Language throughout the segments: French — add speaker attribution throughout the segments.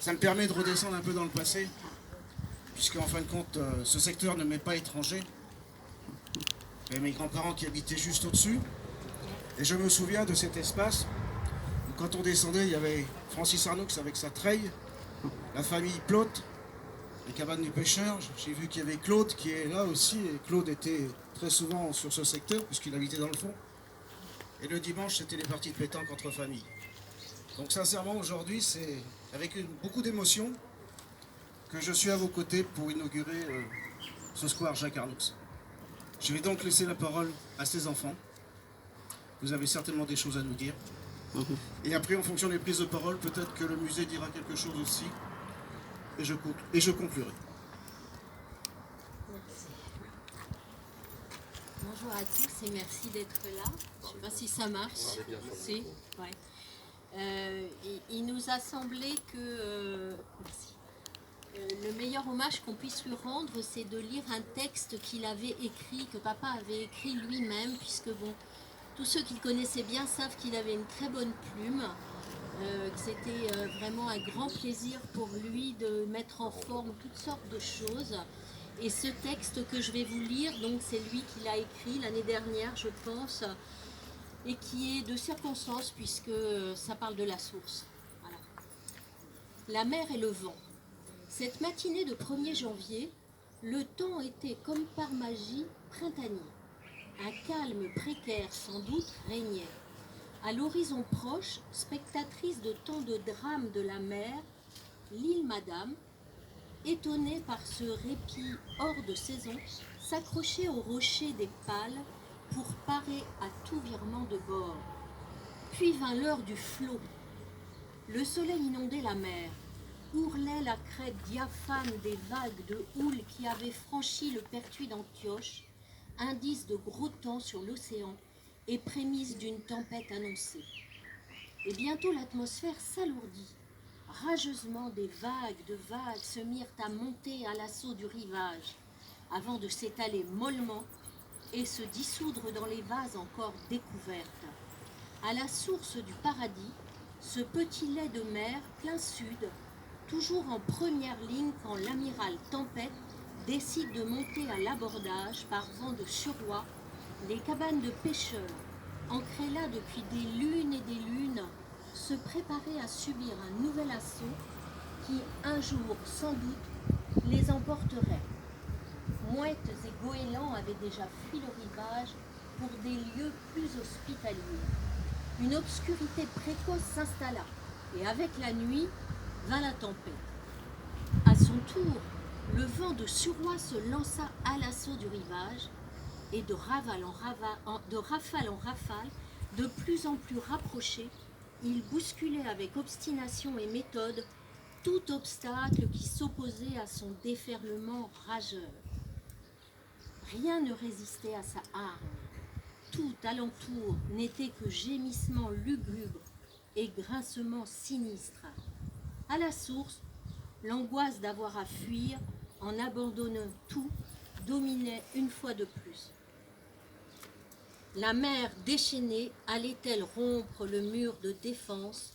Speaker 1: Ça me permet de redescendre un peu dans le passé, puisque en fin de compte, ce secteur ne m'est pas étranger. Il y avait mes grands-parents qui habitaient juste au-dessus. Et je me souviens de cet espace où quand on descendait, il y avait Francis Arnoux avec sa treille, la famille Plot, les cabanes du pêcheur. J'ai vu qu'il y avait Claude qui est là aussi. Et Claude était très souvent sur ce secteur, puisqu'il habitait dans le fond. Et le dimanche, c'était les parties de pétanque entre familles. Donc sincèrement, aujourd'hui, c'est avec beaucoup d'émotion que je suis à vos côtés pour inaugurer ce square Jacques Arnoux. Je vais donc laisser la parole à ces enfants. Vous avez certainement des choses à nous dire. Et après, en fonction des prises de parole, peut-être que le musée dira quelque chose aussi. Et je conclurai.
Speaker 2: Merci. Bonjour à tous et merci d'être là. Je ne sais pas si ça marche. Si, ouais. Il nous a semblé que le meilleur hommage qu'on puisse lui rendre, c'est de lire un texte qu'il avait écrit, que papa avait écrit lui-même, puisque bon, tous ceux qui le connaissaient bien savent qu'il avait une très bonne plume, que c'était vraiment un grand plaisir pour lui de mettre en forme toutes sortes de choses. Et ce texte que je vais vous lire, donc c'est lui qui l'a écrit l'année dernière, je pense, et qui est de circonstance puisque ça parle de la source. Voilà. La mer et le vent. Cette matinée de 1er janvier, le temps était comme par magie printanier. Un calme précaire sans doute régnait. À l'horizon proche, spectatrice de tant de drames de la mer, l'île Madame, étonnée par ce répit hors de saison, s'accrochait au rocher des pales pour parer à tout virement de bord. Puis vint l'heure du flot. Le soleil inondait la mer, ourlait la crête diaphane des vagues de houle qui avaient franchi le pertuis d'Antioche, indice de gros temps sur l'océan et prémisse d'une tempête annoncée. Et bientôt l'atmosphère s'alourdit. Rageusement des vagues de vagues se mirent à monter à l'assaut du rivage, avant de s'étaler mollement et se dissoudre dans les vases encore découvertes. À la source du paradis, ce petit lait de mer plein sud, toujours en première ligne quand l'amiral Tempête décide de monter à l'abordage par vent de suroît les cabanes de pêcheurs, ancrées là depuis des lunes et des lunes, se préparaient à subir un nouvel assaut qui, un jour, sans doute, les emporterait. Mouettes et goélands avaient déjà fui le rivage pour des lieux plus hospitaliers. Une obscurité précoce s'installa, et avec la nuit vint la tempête. À son tour, le vent de suroît se lança à l'assaut du rivage, et de rafale en rafale, de plus en plus rapproché, il bousculait avec obstination et méthode tout obstacle qui s'opposait à son déferlement rageur. Rien ne résistait à sa hargne. Tout alentour n'était que gémissement lugubre et grincement sinistre. À la source, l'angoisse d'avoir à fuir en abandonnant tout dominait une fois de plus. La mer déchaînée allait-elle rompre le mur de défense,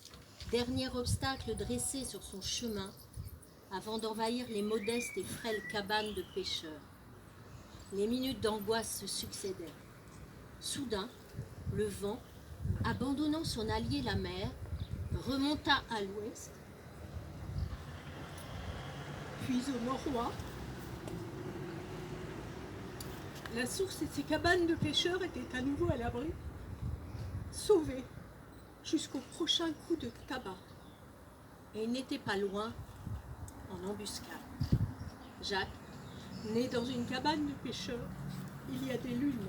Speaker 2: dernier obstacle dressé sur son chemin, avant d'envahir les modestes et frêles cabanes de pêcheurs? Les minutes d'angoisse se succédaient. Soudain, le vent, abandonnant son allié la mer, remonta à l'ouest, puis au nord-ouest. La source et ses cabanes de pêcheurs étaient à nouveau à l'abri, sauvés jusqu'au prochain coup de tabac. Et il n'était pas loin, en embuscade. Jacques, né dans une cabane de pêcheurs, il y a des lunes,